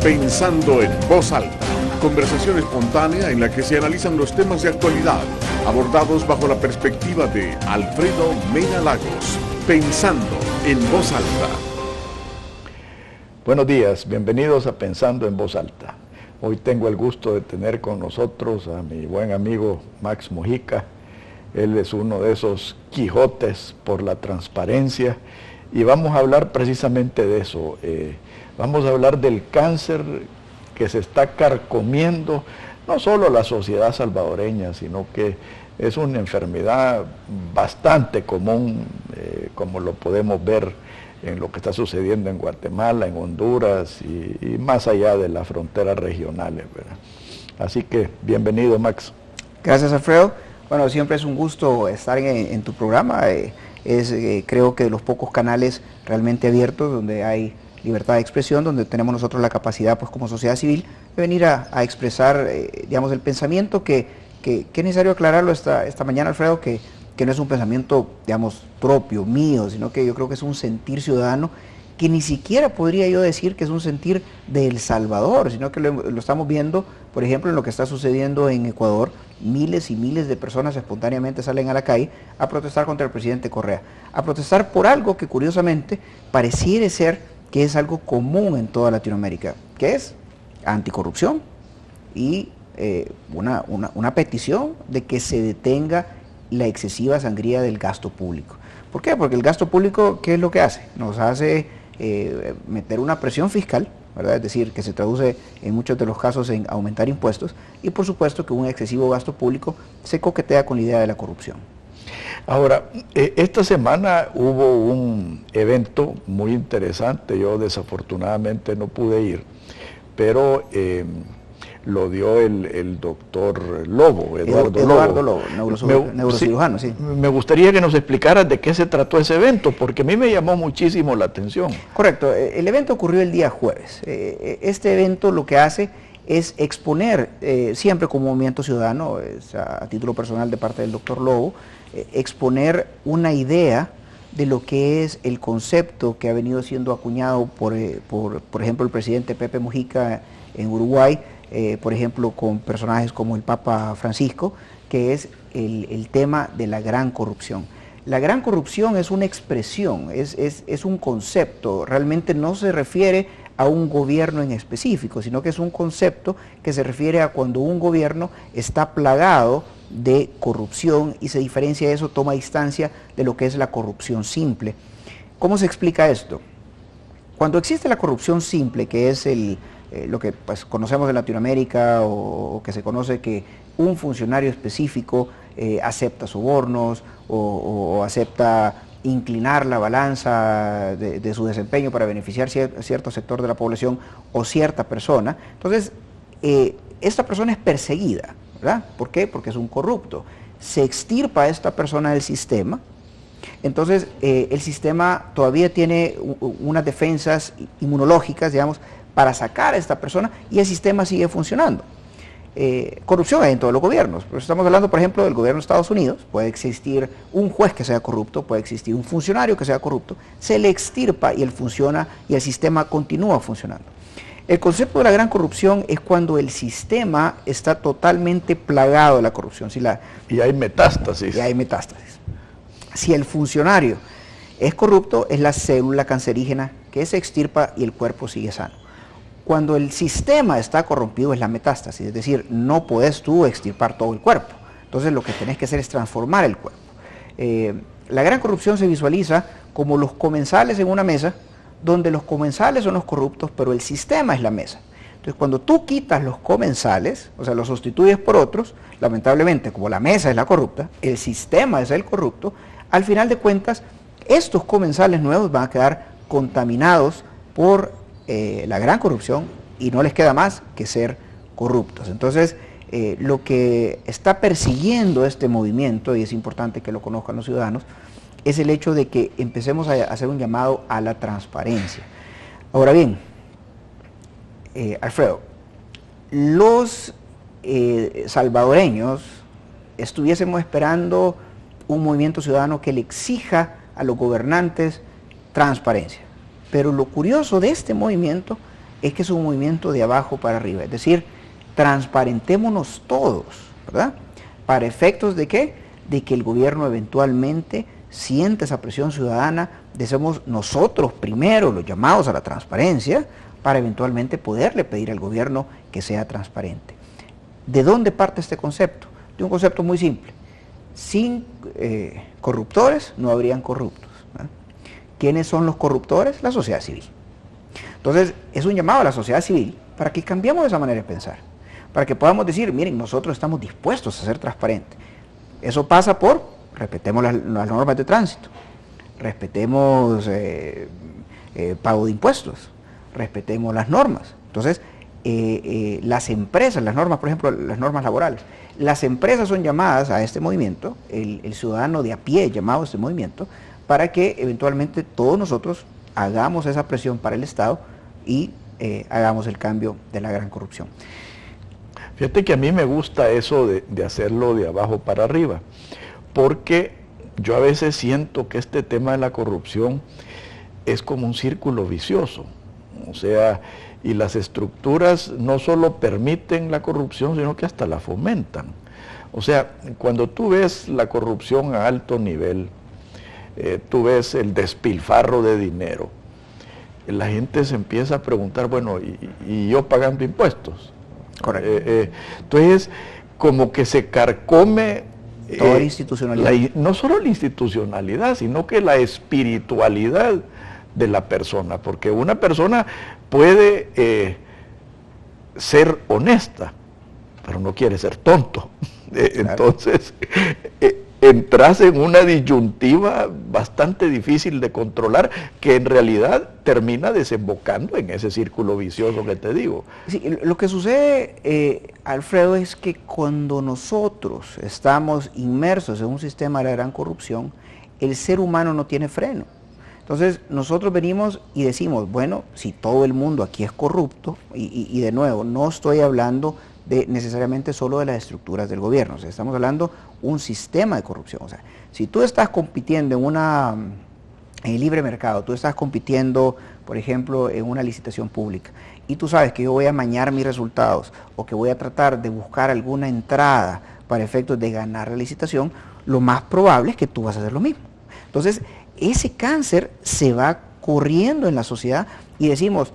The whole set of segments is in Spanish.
Pensando en Voz Alta, conversación espontánea en la que se analizan los temas de actualidad, abordados bajo la perspectiva de Alfredo Mena Lagos. Pensando en Voz Alta. Buenos días, bienvenidos a Pensando en Voz Alta. Hoy tengo el gusto de tener con nosotros a mi buen amigo Max Mojica. Él es uno de esos Quijotes por la transparencia y vamos a hablar precisamente de eso. Vamos a hablar del cáncer que se está carcomiendo no solo la sociedad salvadoreña, sino que es una enfermedad bastante común, como lo podemos ver en lo que está sucediendo en Guatemala, en Honduras y más allá de las fronteras regionales, ¿verdad? Así que, bienvenido, Max. Gracias, Alfredo. Bueno, siempre es un gusto estar en tu programa. Creo que de los pocos canales realmente abiertos donde hay libertad de expresión, donde tenemos nosotros la capacidad, pues como sociedad civil, de venir a expresar, digamos, el pensamiento que es necesario aclararlo esta mañana, Alfredo, que no es un pensamiento, digamos, propio, mío, sino que yo creo que es un sentir ciudadano que ni siquiera podría yo decir que es un sentir de El Salvador, sino que lo estamos viendo, por ejemplo, en lo que está sucediendo en Ecuador. Miles y miles de personas espontáneamente salen a la calle a protestar contra el presidente Correa, a protestar por algo que curiosamente pareciera ser que es algo común en toda Latinoamérica, que es anticorrupción y una petición de que se detenga la excesiva sangría del gasto público. ¿Por qué? Porque el gasto público, ¿qué es lo que hace? Nos hace meter una presión fiscal, ¿verdad? Es decir, que se traduce en muchos de los casos en aumentar impuestos, y por supuesto que un excesivo gasto público se coquetea con la idea de la corrupción. Ahora, esta semana hubo un evento muy interesante. Yo desafortunadamente no pude ir, pero lo dio el doctor Lobo, Eduardo Lobo, neurocirujano, sí. Me gustaría que nos explicaras de qué se trató ese evento, porque a mí me llamó muchísimo la atención. Correcto, el evento ocurrió el día jueves. Este evento lo que hace es exponer, siempre como movimiento ciudadano, a título personal de parte del doctor Lobo, exponer una idea de lo que es el concepto que ha venido siendo acuñado por ejemplo, el presidente Pepe Mujica en Uruguay, por ejemplo, con personajes como el Papa Francisco, que es el tema de la gran corrupción. La gran corrupción es una expresión, es un concepto, realmente no se refiere a un gobierno en específico, sino que es un concepto que se refiere a cuando un gobierno está plagado de corrupción y se diferencia de eso, toma distancia de lo que es la corrupción simple. ¿Cómo se explica esto? Cuando existe la corrupción simple, que es lo que pues, conocemos en Latinoamérica o que se conoce que un funcionario específico acepta sobornos o acepta inclinar la balanza de su desempeño para beneficiar cierto sector de la población o cierta persona, entonces esta persona es perseguida, ¿verdad? ¿Por qué? Porque es un corrupto. Se extirpa a esta persona del sistema, entonces el sistema todavía tiene unas defensas inmunológicas, digamos, para sacar a esta persona y el sistema sigue funcionando. Corrupción hay en todos los gobiernos, pero estamos hablando, por ejemplo, del gobierno de Estados Unidos. Puede existir un juez que sea corrupto, puede existir un funcionario que sea corrupto, se le extirpa y él funciona y el sistema continúa funcionando. El concepto de la gran corrupción es cuando el sistema está totalmente plagado de la corrupción. Y hay metástasis. Y hay metástasis. Si el funcionario es corrupto, es la célula cancerígena que se extirpa y el cuerpo sigue sano. Cuando el sistema está corrompido es la metástasis, es decir, no puedes tú extirpar todo el cuerpo. Entonces lo que tenés que hacer es transformar el cuerpo. La gran corrupción se visualiza como los comensales en una mesa, donde los comensales son los corruptos, pero el sistema es la mesa. Entonces cuando tú quitas los comensales, o sea, los sustituyes por otros, lamentablemente como la mesa es la corrupta, el sistema es el corrupto, al final de cuentas estos comensales nuevos van a quedar contaminados por la gran corrupción y no les queda más que ser corruptos. Entonces, lo que está persiguiendo este movimiento, y es importante que lo conozcan los ciudadanos, es el hecho de que empecemos a hacer un llamado a la transparencia. Ahora bien, Alfredo, los salvadoreños estuviésemos esperando un movimiento ciudadano que le exija a los gobernantes transparencia. Pero lo curioso de este movimiento es que es un movimiento de abajo para arriba, es decir, transparentémonos todos, ¿verdad? ¿Para efectos de qué? De que el gobierno eventualmente siente esa presión ciudadana, de somos nosotros primero los llamados a la transparencia, para eventualmente poderle pedir al gobierno que sea transparente. ¿De dónde parte este concepto? De un concepto muy simple. Sin corruptores no habrían corruptos, ¿verdad? ¿Quiénes son los corruptores? La sociedad civil. Entonces, es un llamado a la sociedad civil para que cambiemos esa manera de pensar, para que podamos decir, miren, nosotros estamos dispuestos a ser transparentes. Eso pasa por, respetemos las normas de tránsito, respetemos pago de impuestos, respetemos las normas. Entonces, las empresas, las normas, por ejemplo, las normas laborales, las empresas son llamadas a este movimiento, el ciudadano de a pie llamado a este movimiento, para que eventualmente todos nosotros hagamos esa presión para el Estado y hagamos el cambio de la gran corrupción. Fíjate que a mí me gusta eso de hacerlo de abajo para arriba, porque yo a veces siento que este tema de la corrupción es como un círculo vicioso, o sea, y las estructuras no solo permiten la corrupción, sino que hasta la fomentan. O sea, cuando tú ves la corrupción a alto nivel, tú ves el despilfarro de dinero, la gente se empieza a preguntar, bueno, ¿y yo pagando impuestos? Correcto. Entonces, como que se carcome toda la institucionalidad. No solo la institucionalidad, sino que la espiritualidad de la persona, porque una persona puede ser honesta, pero no quiere ser tonto. Claro. Entonces, entras en una disyuntiva bastante difícil de controlar, que en realidad termina desembocando en ese círculo vicioso que te digo. Sí, lo que sucede, Alfredo, es que cuando nosotros estamos inmersos en un sistema de la gran corrupción, el ser humano no tiene freno. Entonces nosotros venimos y decimos, bueno, si todo el mundo aquí es corrupto, y de nuevo, no estoy hablando necesariamente solo de las estructuras del gobierno, o sea, estamos hablando de un sistema de corrupción. O sea, si tú estás compitiendo en el libre mercado, tú estás compitiendo, por ejemplo, en una licitación pública, y tú sabes que yo voy a amañar mis resultados, o que voy a tratar de buscar alguna entrada para efectos de ganar la licitación, lo más probable es que tú vas a hacer lo mismo. Entonces, ese cáncer se va corriendo en la sociedad y decimos,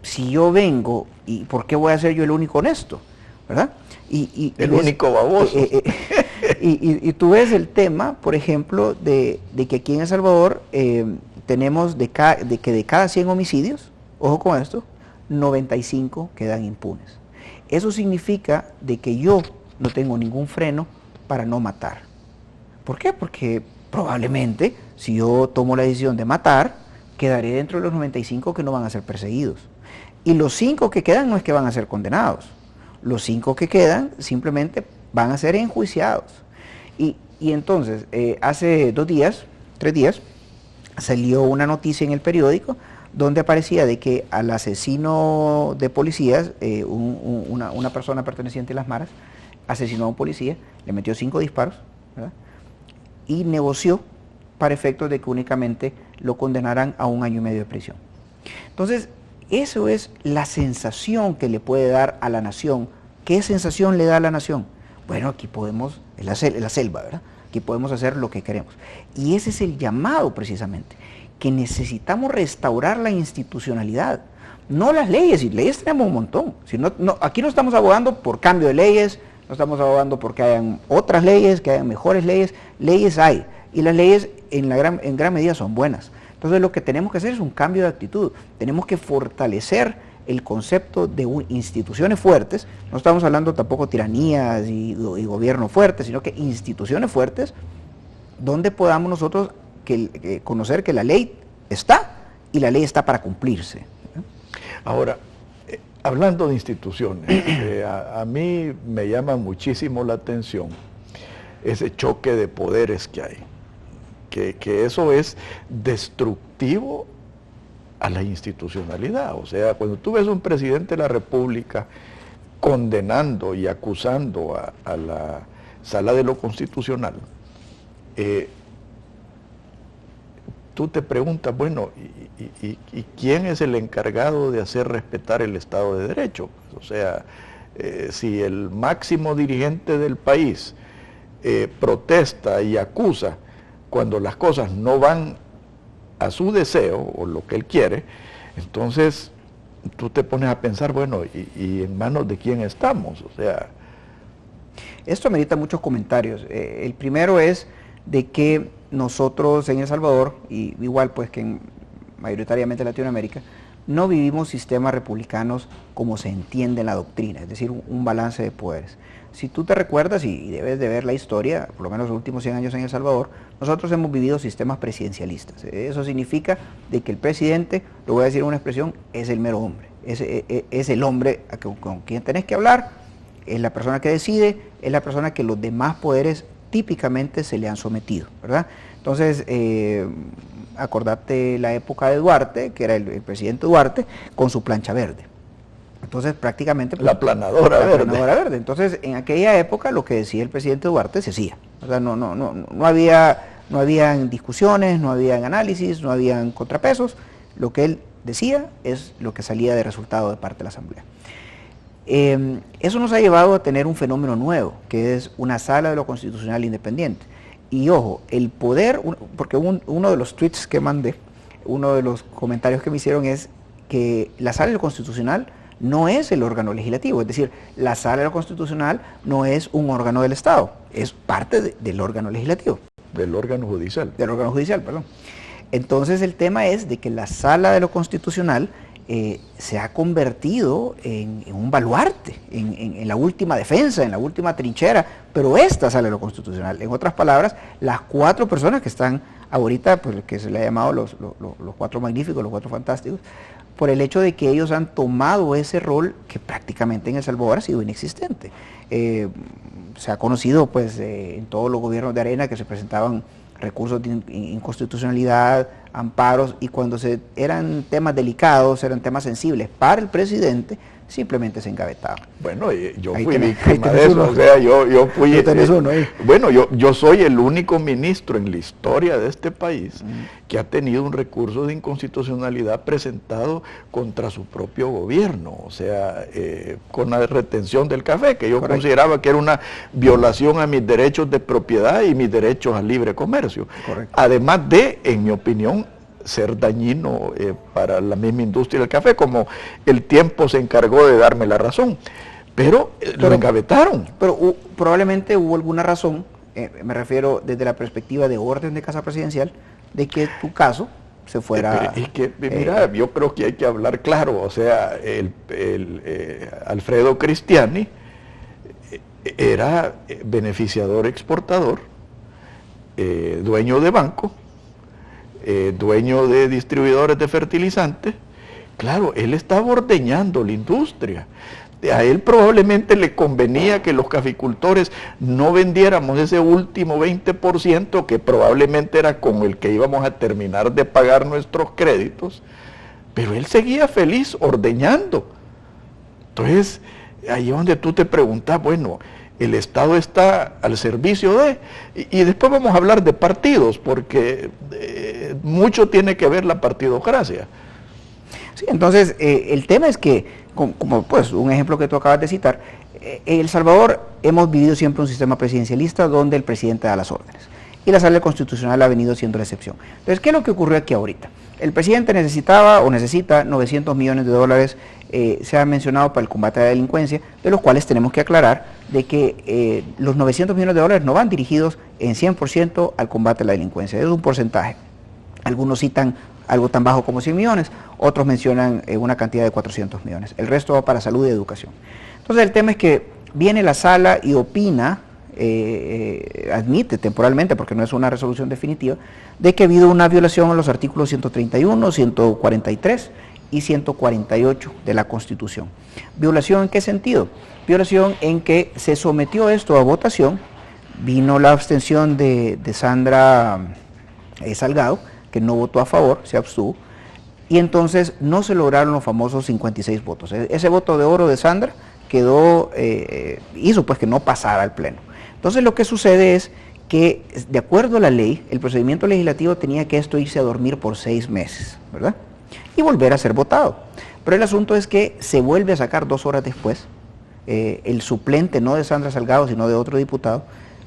si yo vengo, ¿y por qué voy a ser yo el único honesto? ¿Verdad? El único baboso. Y tú ves el tema, por ejemplo, de que aquí en El Salvador tenemos de cada 100 homicidios, ojo con esto, 95 quedan impunes. Eso significa de que yo no tengo ningún freno para no matar. ¿Por qué? Porque probablemente, si yo tomo la decisión de matar, quedaré dentro de los 95 que no van a ser perseguidos. Y los 5 que quedan no es que van a ser condenados. Los 5 que quedan simplemente van a ser enjuiciados. Y entonces, hace 3 días, salió una noticia en el periódico donde aparecía de que al asesino de policías, una persona perteneciente a las maras, asesinó a un policía, le metió 5 disparos, ¿verdad? Y negoció para efectos de que únicamente lo condenaran a 1 año y medio de prisión. Entonces, eso es la sensación que le puede dar a la nación. ¿Qué sensación le da a la nación? Bueno, aquí podemos, es la selva, ¿verdad? Aquí podemos hacer lo que queremos. Y ese es el llamado precisamente, que necesitamos restaurar la institucionalidad, no las leyes, y leyes tenemos un montón. Aquí no estamos abogando por cambio de leyes, no estamos abogando porque hayan otras leyes, que hayan mejores leyes. Leyes hay, y las leyes en gran medida son buenas. Entonces lo que tenemos que hacer es un cambio de actitud. Tenemos que fortalecer el concepto de instituciones fuertes. No estamos hablando tampoco de tiranías y gobierno fuerte, sino que instituciones fuertes donde podamos nosotros conocer que la ley está y la ley está para cumplirse. Ahora, hablando de instituciones, a mí me llama muchísimo la atención ese choque de poderes que hay, que eso es destructivo a la institucionalidad. O sea, cuando tú ves un presidente de la República condenando y acusando a la Sala de lo Constitucional, tú te preguntas, bueno, ¿y quién es el encargado de hacer respetar el Estado de Derecho? O sea, si el máximo dirigente del país protesta y acusa cuando las cosas no van a su deseo o lo que él quiere, entonces tú te pones a pensar, bueno, ¿y en manos de quién estamos? O sea... Esto amerita muchos comentarios. El primero es de que nosotros en El Salvador, y igual pues que mayoritariamente en Latinoamérica, no vivimos sistemas republicanos como se entiende en la doctrina, es decir, un balance de poderes. Si tú te recuerdas, y debes de ver la historia, por lo menos los últimos 100 años en El Salvador, nosotros hemos vivido sistemas presidencialistas. Eso significa de que el presidente, lo voy a decir en una expresión, es el mero hombre, es el hombre con quien tenés que hablar, es la persona que decide, es la persona que los demás poderes típicamente se le han sometido, ¿verdad? Entonces, acordate la época de Duarte, que era el presidente Duarte, con su plancha verde. Entonces, prácticamente... Pues, la planadora verde. Entonces, en aquella época, lo que decía el presidente Duarte se hacía. ¿Verdad? No habían discusiones, no habían análisis, no habían contrapesos. Lo que él decía es lo que salía de resultado de parte de la Asamblea. Eso nos ha llevado a tener un fenómeno nuevo, que es una sala de lo constitucional independiente. Y ojo, el poder, porque uno de los tweets que mandé, uno de los comentarios que me hicieron es que la sala de lo constitucional no es el órgano legislativo, es decir, la sala de lo constitucional no es un órgano del Estado, es parte del órgano legislativo. Del órgano judicial. Del órgano judicial, perdón. Entonces el tema es de que la sala de lo constitucional se ha convertido en un baluarte, en la última defensa, en la última trinchera, pero esta sala de lo constitucional, en otras palabras, las 4 personas que están ahorita, pues que se le ha llamado los 4 magníficos, los 4 fantásticos, por el hecho de que ellos han tomado ese rol que prácticamente en El Salvador ha sido inexistente. Se ha conocido pues en todos los gobiernos de arena que se presentaban recursos de inconstitucionalidad, amparos, y cuando eran temas delicados, eran temas sensibles para el presidente, simplemente se engavetaban. Bueno, yo fui víctima de eso, o sea, yo fui... Bueno, yo soy el único ministro en la historia de este país que ha tenido un recurso de inconstitucionalidad presentado contra su propio gobierno, o sea, con la retención del café, que yo consideraba que era una violación a mis derechos de propiedad y mis derechos al libre comercio. Correcto. Además de, en mi opinión, ser dañino para la misma industria del café, como el tiempo se encargó de darme la razón. Pero lo engavetaron. Pero probablemente hubo alguna razón, me refiero desde la perspectiva de orden de Casa Presidencial, de que tu caso se fuera... Es que, mira, yo creo que hay que hablar claro, o sea, Alfredo Cristiani era beneficiador exportador, dueño de banco, dueño de distribuidores de fertilizantes. Claro, él estaba ordeñando la industria. A él probablemente le convenía que los caficultores no vendiéramos ese último 20%, que probablemente era con el que íbamos a terminar de pagar nuestros créditos, pero él seguía feliz ordeñando. Entonces, ahí es donde tú te preguntas, bueno, el Estado está al servicio de... Y después vamos a hablar de partidos, porque mucho tiene que ver la partidocracia. Sí, entonces, el tema es que, como pues un ejemplo que tú acabas de citar, en El Salvador hemos vivido siempre un sistema presidencialista donde el presidente da las órdenes. Y la sala constitucional ha venido siendo la excepción. Entonces, ¿qué es lo que ocurrió aquí ahorita? El presidente necesita 900 millones de dólares, se ha mencionado para el combate a la delincuencia, de los cuales tenemos que aclarar de que los 900 millones de dólares no van dirigidos en 100% al combate a la delincuencia, es un porcentaje. Algunos citan algo tan bajo como 100 millones, otros mencionan una cantidad de 400 millones. El resto va para salud y educación. Entonces el tema es que viene la sala y opina, admite temporalmente, porque no es una resolución definitiva, de que ha habido una violación a los artículos 131, 143 y 148 de la Constitución. ¿Violación en qué sentido? Violación en que se sometió esto a votación, vino la abstención de Sandra Salgado, que no votó a favor, se abstuvo, y entonces no se lograron los famosos 56 votos. Ese voto de oro de Sandra quedó, hizo pues que no pasara al Pleno. Entonces lo que sucede es que de acuerdo a la ley, el procedimiento legislativo tenía que esto irse a dormir por 6 meses, ¿verdad? Y volver a ser votado. Pero el asunto es que se vuelve a sacar 2 horas después, el suplente no de Sandra Salgado, sino de otro diputado,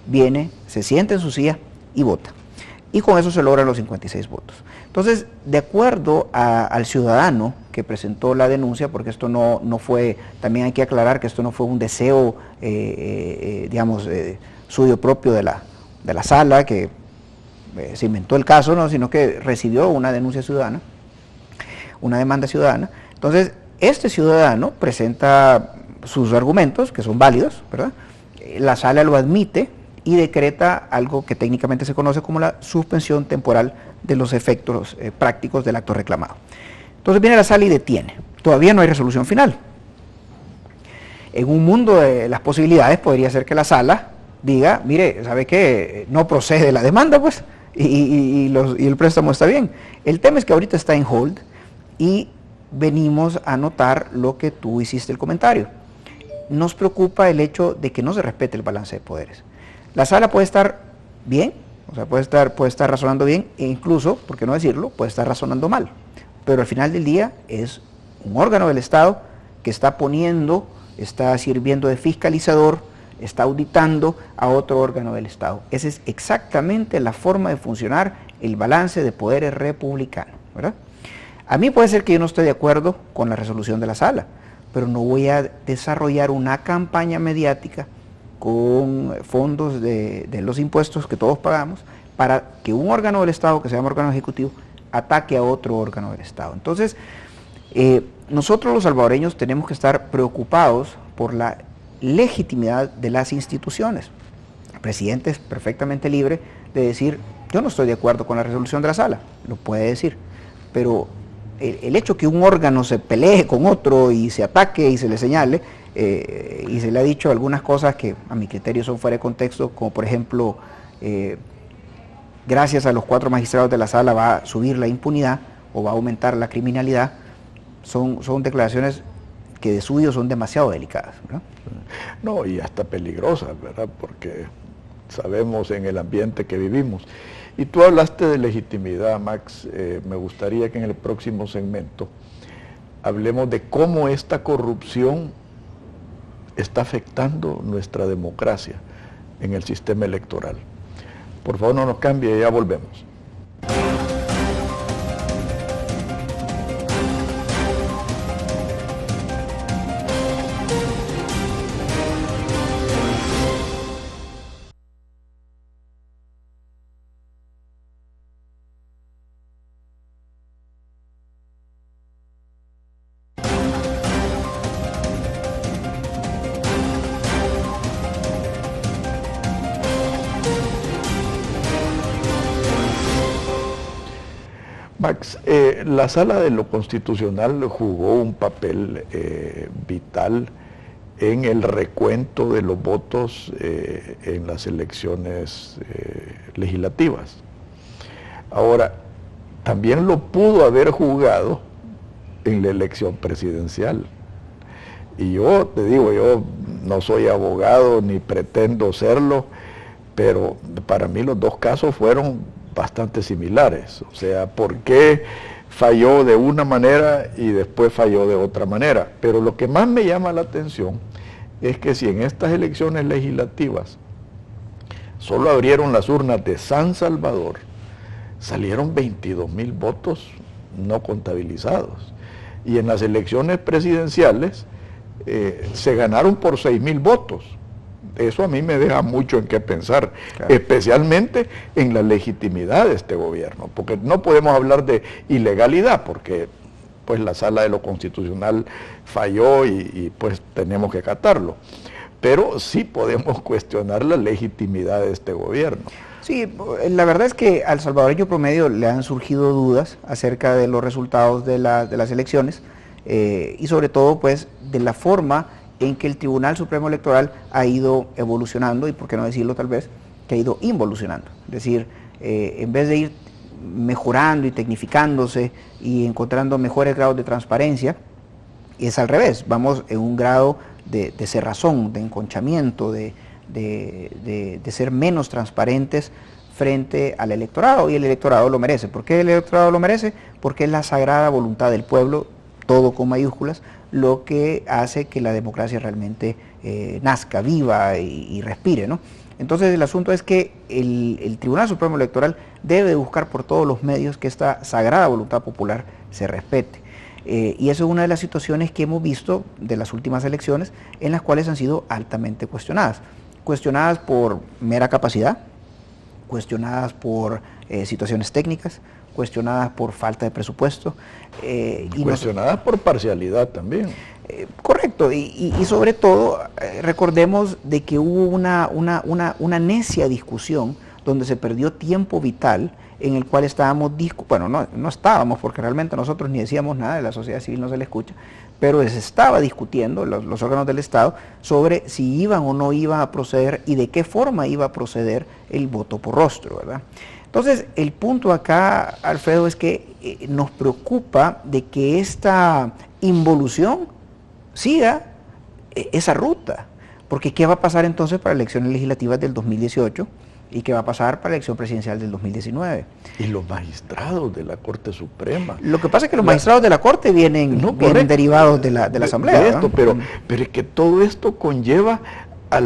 viene, se sienta en su silla y vota. Y con eso se logran los 56 votos. Entonces, de acuerdo al ciudadano que presentó la denuncia, porque esto no fue, también hay que aclarar que esto no fue un deseo, digamos, suyo propio de la sala, que se inventó el caso, ¿no? Sino que recibió una denuncia ciudadana, una demanda ciudadana. Entonces, este ciudadano presenta sus argumentos, que son válidos, ¿verdad? La sala lo admite y decreta algo que técnicamente se conoce como la suspensión temporal de los efectos prácticos del acto reclamado. Entonces viene la sala y detiene. Todavía no hay resolución final. En un mundo de las posibilidades podría ser que la sala diga, mire, ¿sabe qué? No procede la demanda, pues, y el préstamo está bien. El tema es que ahorita está en hold y venimos a notar lo que tú hiciste el comentario. Nos preocupa el hecho de que no se respete el balance de poderes. La sala puede estar bien, o sea, puede estar razonando bien, e incluso, por qué no decirlo, puede estar razonando mal. Pero al final del día es un órgano del Estado que está sirviendo de fiscalizador, está auditando a otro órgano del Estado. Esa es exactamente la forma de funcionar el balance de poderes republicano, ¿verdad? A mí puede ser que yo no esté de acuerdo con la resolución de la sala, pero no voy a desarrollar una campaña mediática con fondos de los impuestos que todos pagamos para que un órgano del Estado, que se llama órgano ejecutivo, ataque a otro órgano del Estado. Entonces, nosotros los salvadoreños tenemos que estar preocupados por la legitimidad de las instituciones. El presidente es perfectamente libre de decir, yo no estoy de acuerdo con la resolución de la sala, lo puede decir, pero el hecho que un órgano se pelee con otro y se ataque y se le señale, y se le ha dicho algunas cosas que a mi criterio son fuera de contexto, como por ejemplo, gracias a los 4 magistrados de la sala va a subir la impunidad o va a aumentar la criminalidad, son declaraciones que de suyo son demasiado delicadas, ¿verdad? No, y hasta peligrosas, ¿verdad? Porque sabemos en el ambiente que vivimos. Y tú hablaste de legitimidad, Max. Me gustaría que en el próximo segmento hablemos de cómo esta corrupción está afectando nuestra democracia en el sistema electoral. Por favor, no nos cambie, ya volvemos. Max, la Sala de lo Constitucional jugó un papel vital en el recuento de los votos en las elecciones legislativas. Ahora, también lo pudo haber jugado en la elección presidencial. Y yo te digo, yo no soy abogado ni pretendo serlo, pero para mí los dos casos fueron bastante similares. O sea, ¿por qué falló de una manera y después falló de otra manera? Pero lo que más me llama la atención es que si en estas elecciones legislativas solo abrieron las urnas de San Salvador, salieron 22,000 votos no contabilizados. Y en las elecciones presidenciales se ganaron por 6,000 votos. Eso a mí me deja mucho en qué pensar, claro, especialmente en la legitimidad de este gobierno, porque no podemos hablar de ilegalidad, porque pues la Sala de lo Constitucional falló y pues tenemos que acatarlo, pero sí podemos cuestionar la legitimidad de este gobierno. Sí, la verdad es que al salvadoreño promedio le han surgido dudas acerca de los resultados de las elecciones y sobre todo pues de la forma en que el Tribunal Supremo Electoral ha ido evolucionando, y por qué no decirlo tal vez, que ha ido involucionando. Es decir, en vez de ir mejorando y tecnificándose y encontrando mejores grados de transparencia, es al revés, vamos en un grado de cerrazón, de enconchamiento, de de ser menos transparentes frente al electorado, y el electorado lo merece. ¿Por qué el electorado lo merece? Porque es la sagrada voluntad del pueblo, todo con mayúsculas, lo que hace que la democracia realmente nazca, viva y respire, ¿no? Entonces el asunto es que el Tribunal Supremo Electoral debe buscar por todos los medios que esta sagrada voluntad popular se respete. Y eso es una de las situaciones que hemos visto de las últimas elecciones, en las cuales han sido altamente cuestionadas. Cuestionadas por mera capacidad, cuestionadas por situaciones técnicas, cuestionadas por falta de presupuesto. Y cuestionadas por parcialidad también. Correcto, y sobre todo recordemos de que hubo una necia discusión donde se perdió tiempo vital, en el cual estábamos, bueno, no estábamos, porque realmente nosotros ni decíamos nada, de la sociedad civil no se le escucha, pero se estaba discutiendo los órganos del Estado sobre si iban o no iban a proceder y de qué forma iba a proceder el voto por rostro, ¿verdad? Entonces, el punto acá, Alfredo, es que nos preocupa de que esta involución siga esa ruta, porque ¿qué va a pasar entonces para elecciones legislativas del 2018? ¿Y qué va a pasar para la elección presidencial del 2019? Y los magistrados de la Corte Suprema. Lo que pasa es que los magistrados de la Corte vienen derivados de la Asamblea. De esto, ¿no? pero es que todo esto conlleva a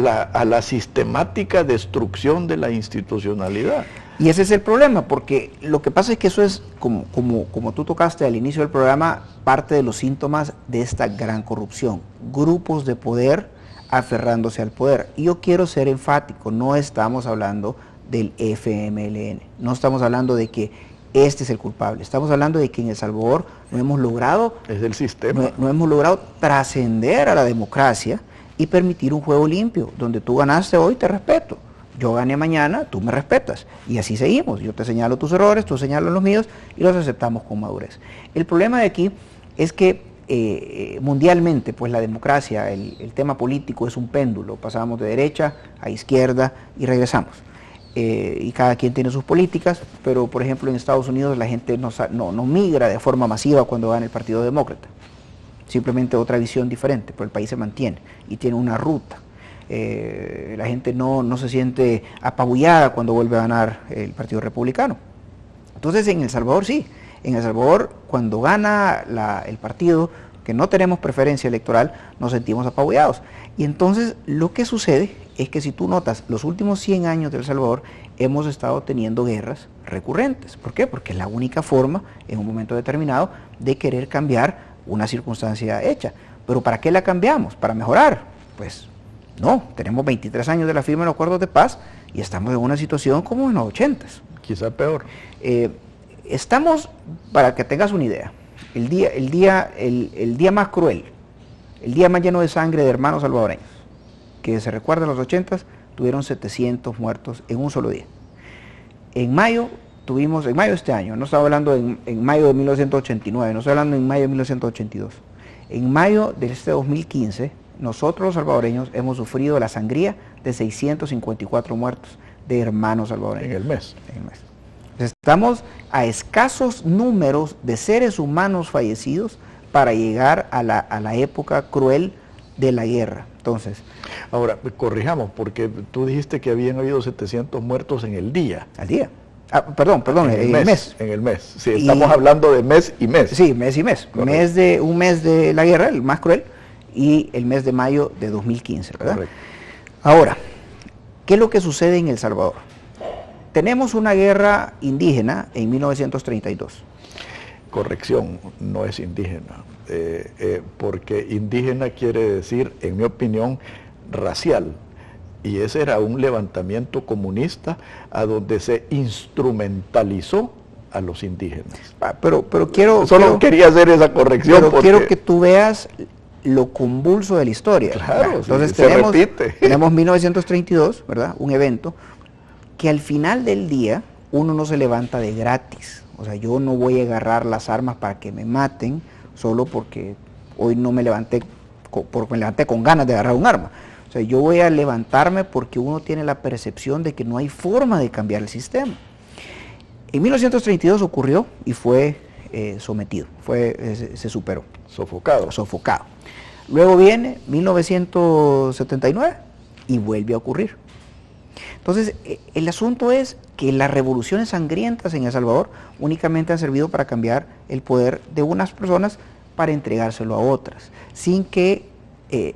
la sistemática destrucción de la institucionalidad. Y ese es el problema, porque lo que pasa es que eso es, como tú tocaste al inicio del programa, parte de los síntomas de esta gran corrupción. Grupos de poder aferrándose al poder. Y yo quiero ser enfático, no estamos hablando del FMLN, no estamos hablando de que este es el culpable, estamos hablando de que en El Salvador no hemos logrado, es el sistema, no hemos logrado trascender a la democracia y permitir un juego limpio, donde tú ganaste hoy, te respeto, yo gané mañana, tú me respetas, y así seguimos, yo te señalo tus errores, tú señalas los míos, y los aceptamos con madurez. El problema de aquí es que mundialmente, pues la democracia, el tema político es un péndulo, pasamos de derecha a izquierda y regresamos. Y cada quien tiene sus políticas, pero por ejemplo en Estados Unidos la gente no migra de forma masiva cuando gana el Partido Demócrata. Simplemente otra visión diferente, pero el país se mantiene y tiene una ruta. La gente no se siente apabullada cuando vuelve a ganar el Partido Republicano. Entonces en El Salvador sí. En El Salvador, cuando gana el partido, que no tenemos preferencia electoral, nos sentimos apabullados. Y entonces lo que sucede es que si tú notas, los últimos 100 años de El Salvador hemos estado teniendo guerras recurrentes. ¿Por qué? Porque es la única forma, en un momento determinado, de querer cambiar una circunstancia hecha. ¿Pero para qué la cambiamos? ¿Para mejorar? Pues no, tenemos 23 años de la firma de los acuerdos de paz y estamos en una situación como en los 80s. Quizá peor. Estamos, para que tengas una idea, el día más cruel, el día más lleno de sangre de hermanos salvadoreños, que se recuerda en los 80s, tuvieron 700 muertos en un solo día. En mayo de este año, no estaba hablando en mayo de 1989, no estoy hablando en mayo de 1982, en mayo de este 2015, nosotros los salvadoreños hemos sufrido la sangría de 654 muertos de hermanos salvadoreños. En el mes. Estamos a escasos números de seres humanos fallecidos para llegar a la época cruel de la guerra. Entonces, ahora, corrijamos, porque tú dijiste que habían habido 700 muertos en el día. Al día. Perdón, en el mes. En el mes. Sí, estamos hablando de mes y mes. Sí, mes y mes. Un mes de la guerra, el más cruel, y el mes de mayo de 2015, ¿verdad? Correcto. Ahora, ¿qué es lo que sucede en El Salvador? Tenemos una guerra indígena en 1932. Corrección, no es indígena, porque indígena quiere decir, en mi opinión, racial. Y ese era un levantamiento comunista a donde se instrumentalizó a los indígenas. Pero quiero... quería hacer esa corrección. Pero quiero que tú veas lo convulso de la historia. Claro, entonces se repite. Tenemos 1932, ¿verdad? Un evento que al final del día uno no se levanta de gratis. O sea, yo no voy a agarrar las armas para que me maten solo porque hoy no me levanté, porque me levanté con ganas de agarrar un arma. O sea, yo voy a levantarme porque uno tiene la percepción de que no hay forma de cambiar el sistema. En 1932 ocurrió y fue sometido, se superó. Sofocado. Luego viene 1979, y vuelve a ocurrir. Entonces, el asunto es que las revoluciones sangrientas en El Salvador únicamente han servido para cambiar el poder de unas personas para entregárselo a otras, sin que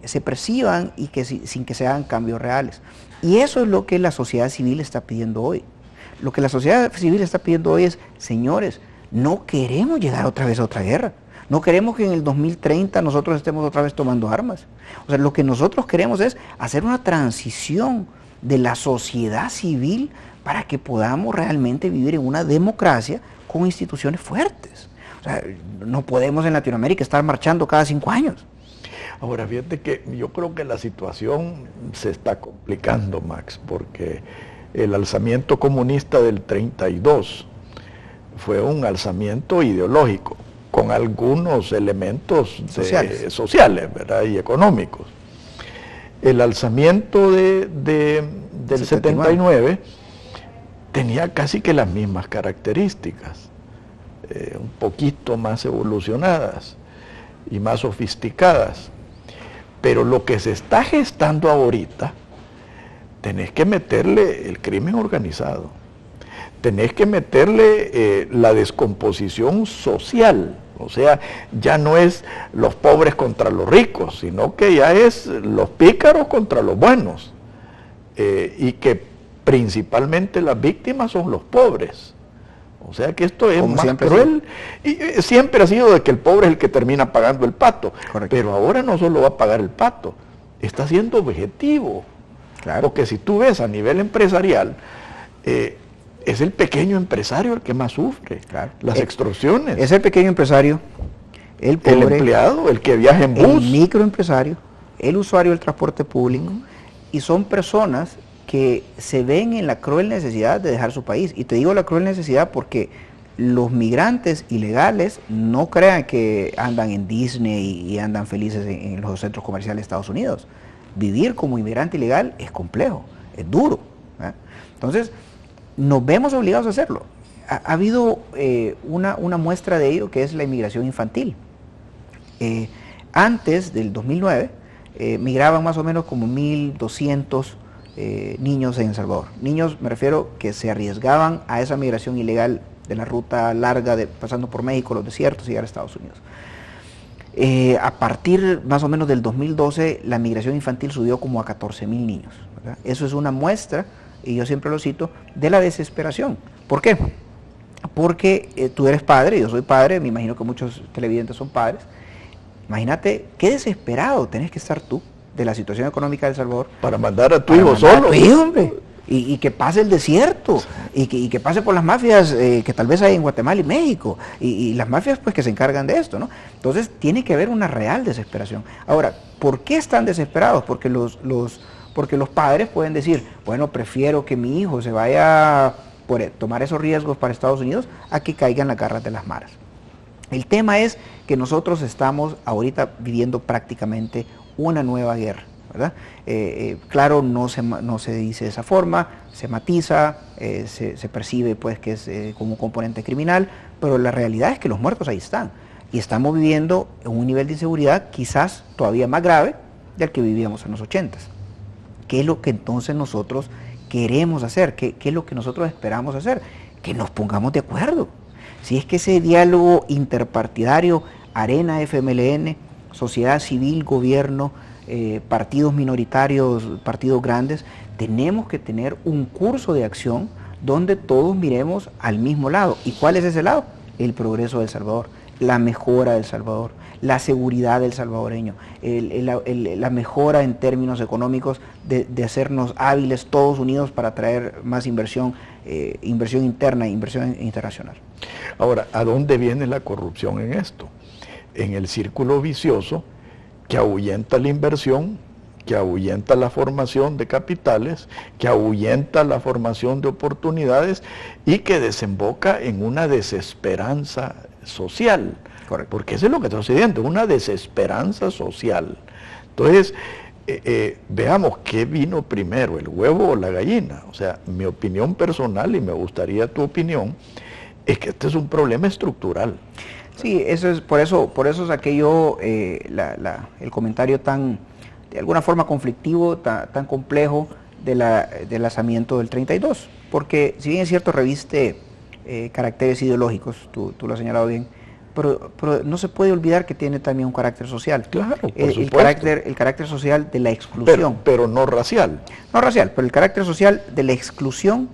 se perciban y que sin que se hagan cambios reales. Y eso es lo que la sociedad civil está pidiendo hoy. Lo que la sociedad civil está pidiendo hoy es, señores, no queremos llegar otra vez a otra guerra. No queremos que en el 2030 nosotros estemos otra vez tomando armas. O sea, lo que nosotros queremos es hacer una transición de la sociedad civil para que podamos realmente vivir en una democracia con instituciones fuertes. O sea, no podemos en Latinoamérica estar marchando cada 5 años. Ahora, fíjate que yo creo que la situación se está complicando, Max, porque el alzamiento comunista del 32 fue un alzamiento ideológico, con algunos elementos sociales, ¿verdad? Y económicos. El alzamiento del 79 tenía casi que las mismas características, un poquito más evolucionadas y más sofisticadas. Pero lo que se está gestando ahorita, tenés que meterle el crimen organizado, tenés que meterle la descomposición social. O sea, ya no es los pobres contra los ricos, sino que ya es los pícaros contra los buenos. Y que principalmente las víctimas son los pobres. O sea que esto es más cruel. Y siempre ha sido de que el pobre es el que termina pagando el pato. Correcto. Pero ahora no solo va a pagar el pato, está siendo objetivo. Claro. Porque si tú ves a nivel empresarial, es el pequeño empresario el que más sufre. Claro. Las extorsiones. Es el pequeño empresario, el pobre, el empleado, el que viaja en bus, el microempresario, el usuario del transporte público, y son personas que se ven en la cruel necesidad de dejar su país. Y te digo la cruel necesidad porque los migrantes ilegales no crean que andan en Disney y andan felices en los centros comerciales de Estados Unidos. Vivir como inmigrante ilegal es complejo, es duro, ¿eh? Entonces, nos vemos obligados a hacerlo. Ha habido una muestra de ello que es la inmigración infantil. Antes del 2009, migraban más o menos como 1.200 niños en El Salvador. Niños, me refiero, que se arriesgaban a esa migración ilegal de la ruta larga, pasando por México, los desiertos y llegar a Estados Unidos. A partir más o menos del 2012, la migración infantil subió como a 14,000 niños, ¿verdad? Eso es una muestra, y yo siempre lo cito, de la desesperación. ¿Por qué? Porque tú eres padre, yo soy padre, me imagino que muchos televidentes son padres. Imagínate qué desesperado tenés que estar tú de la situación económica de El Salvador para mandar a tu hijo solo. A tu hijo, hombre. Y que pase el desierto, y que pase por las mafias que tal vez hay en Guatemala y México, y las mafias pues que se encargan de esto, ¿no? Entonces tiene que haber una real desesperación. Ahora, ¿por qué están desesperados? Porque los padres pueden decir, bueno, prefiero que mi hijo se vaya por tomar esos riesgos para Estados Unidos a que caiga en las garras de las maras. El tema es que nosotros estamos ahorita viviendo prácticamente una nueva guerra, ¿verdad? Claro, no se dice de esa forma, se matiza, se percibe pues que es como un componente criminal, pero la realidad es que los muertos ahí están, y estamos viviendo en un nivel de inseguridad quizás todavía más grave del que vivíamos en los 80s. ¿Qué es lo que entonces nosotros queremos hacer? ¿Qué es lo que nosotros esperamos hacer? Que nos pongamos de acuerdo. Si es que ese diálogo interpartidario, Arena, FMLN, sociedad civil, gobierno, partidos minoritarios, partidos grandes, tenemos que tener un curso de acción donde todos miremos al mismo lado. ¿Y cuál es ese lado? El progreso de El Salvador, la mejora de El Salvador, la seguridad del salvadoreño, la mejora en términos económicos de hacernos hábiles todos unidos para traer más inversión, inversión interna e inversión internacional. Ahora, ¿a dónde viene la corrupción en esto? En el círculo vicioso que ahuyenta la inversión, que ahuyenta la formación de capitales, que ahuyenta la formación de oportunidades y que desemboca en una desesperanza social. Correcto. Porque eso es lo que está sucediendo, una desesperanza social. Entonces, veamos qué vino primero, el huevo o la gallina. O sea, mi opinión personal, y me gustaría tu opinión, es que este es un problema estructural. Sí, eso es, por eso saqué yo el comentario tan de alguna forma conflictivo, tan complejo del lanzamiento del 32, porque si bien es cierto reviste caracteres ideológicos, tú lo has señalado bien, pero no se puede olvidar que tiene también un carácter social. Claro, por el carácter social de la exclusión. Pero no racial. No racial, pero el carácter social de la exclusión,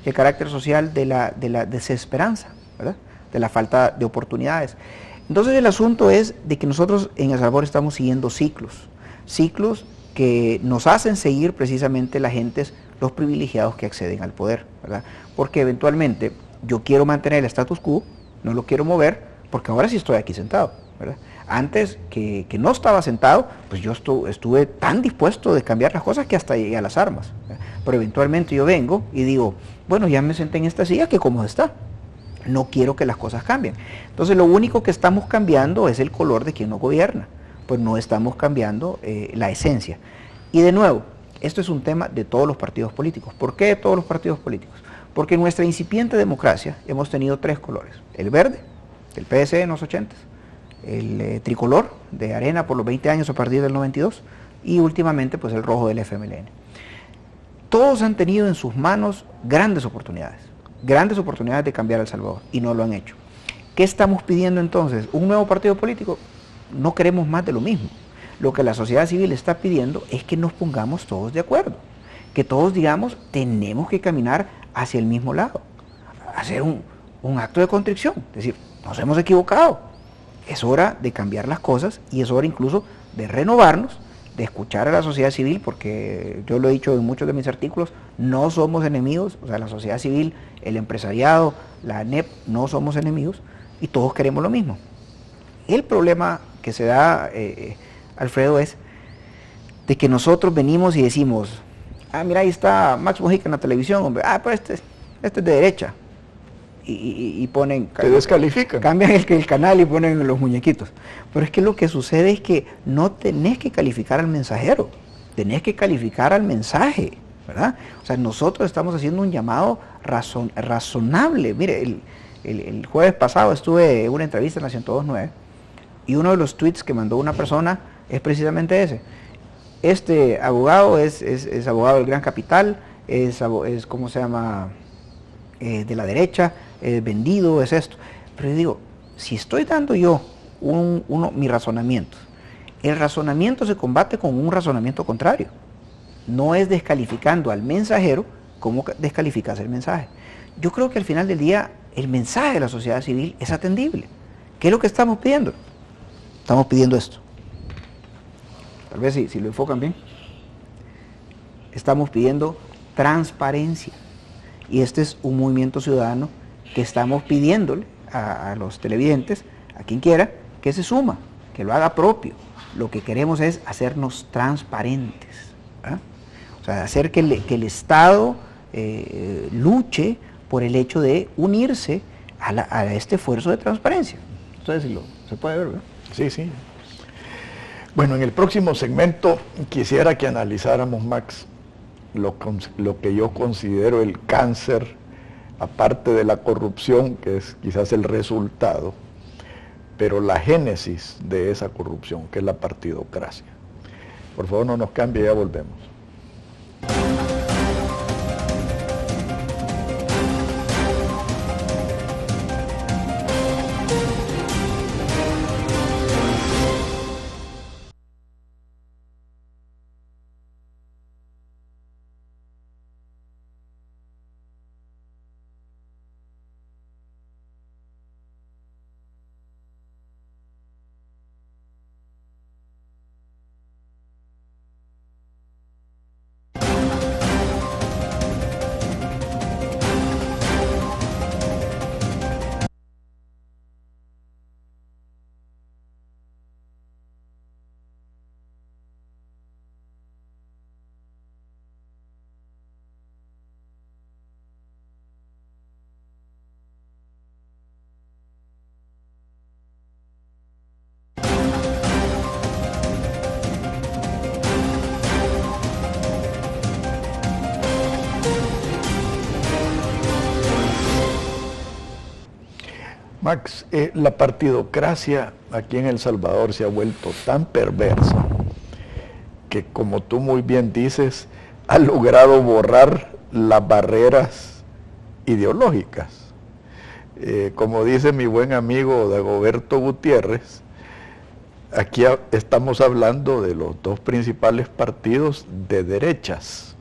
el carácter social de la desesperanza, ¿verdad? De la falta de oportunidades. Entonces el asunto es de que nosotros en El Salvador estamos siguiendo ciclos que nos hacen seguir precisamente las gentes, los privilegiados que acceden al poder, ¿verdad? Porque eventualmente yo quiero mantener el status quo, no lo quiero mover, porque ahora sí estoy aquí sentado, ¿verdad? Antes que no estaba sentado, pues yo estuve tan dispuesto de cambiar las cosas que hasta llegué a las armas, ¿verdad? Pero eventualmente yo vengo y digo, bueno, ya me senté en esta silla, que cómodo está. No quiero que las cosas cambien. Entonces lo único que estamos cambiando es el color de quien nos gobierna, pues no estamos cambiando la esencia. Y de nuevo, esto es un tema de todos los partidos políticos. ¿Por qué de todos los partidos políticos? Porque en nuestra incipiente democracia hemos tenido 3 colores. El verde, del PSD en los 80s, el tricolor de Arena por los 20 años a partir del 92 y últimamente pues el rojo del FMLN. Todos han tenido en sus manos grandes oportunidades de cambiar a El Salvador y no lo han hecho. ¿Qué estamos pidiendo entonces? ¿Un nuevo partido político? No queremos más de lo mismo. Lo que la sociedad civil está pidiendo es que nos pongamos todos de acuerdo, que todos digamos tenemos que caminar hacia el mismo lado, hacer un acto de contrición, es decir, nos hemos equivocado, es hora de cambiar las cosas y es hora incluso de renovarnos, de escuchar a la sociedad civil, porque yo lo he dicho en muchos de mis artículos, no somos enemigos, o sea, la sociedad civil, el empresariado, la ANEP, no somos enemigos y todos queremos lo mismo. El problema que se da, Alfredo, es de que nosotros venimos y decimos, mira, ahí está Max Mojica en la televisión, hombre, pero este es de derecha. Y ponen... Te descalifican. Cambian el canal y ponen los muñequitos. Pero es que lo que sucede es que no tenés que calificar al mensajero, tenés que calificar al mensaje, ¿verdad? O sea, nosotros estamos haciendo un llamado razonable. Mire, el jueves pasado estuve en una entrevista en la 102.9 y uno de los tweets que mandó una persona es precisamente ese. Este abogado es abogado del gran capital, es ¿cómo se llama? De la derecha, vendido, es esto. Pero yo digo, si estoy dando yo mi razonamiento, el razonamiento se combate con un razonamiento contrario. No es descalificando al mensajero como descalificas el mensaje. Yo creo que al final del día el mensaje de la sociedad civil es atendible. ¿Qué es lo que estamos pidiendo? Estamos pidiendo esto. Tal vez si lo enfocan bien. Estamos pidiendo transparencia. Y este es un movimiento ciudadano que estamos pidiéndole a los televidentes, a quien quiera, que se suma, que lo haga propio. Lo que queremos es hacernos transparentes, ¿verdad? O sea, hacer que el Estado luche por el hecho de unirse a este esfuerzo de transparencia. Entonces, se puede ver, ¿verdad? Sí, sí. Bueno, en el próximo segmento quisiera que analizáramos, Max, lo que yo considero el cáncer, aparte de la corrupción, que es quizás el resultado, pero la génesis de esa corrupción, que es la partidocracia. Por favor, no nos cambie, ya volvemos. Max, la partidocracia aquí en El Salvador se ha vuelto tan perversa que, como tú muy bien dices, ha logrado borrar las barreras ideológicas. Como dice mi buen amigo Dagoberto Gutiérrez, aquí estamos hablando de los dos principales partidos de derechas.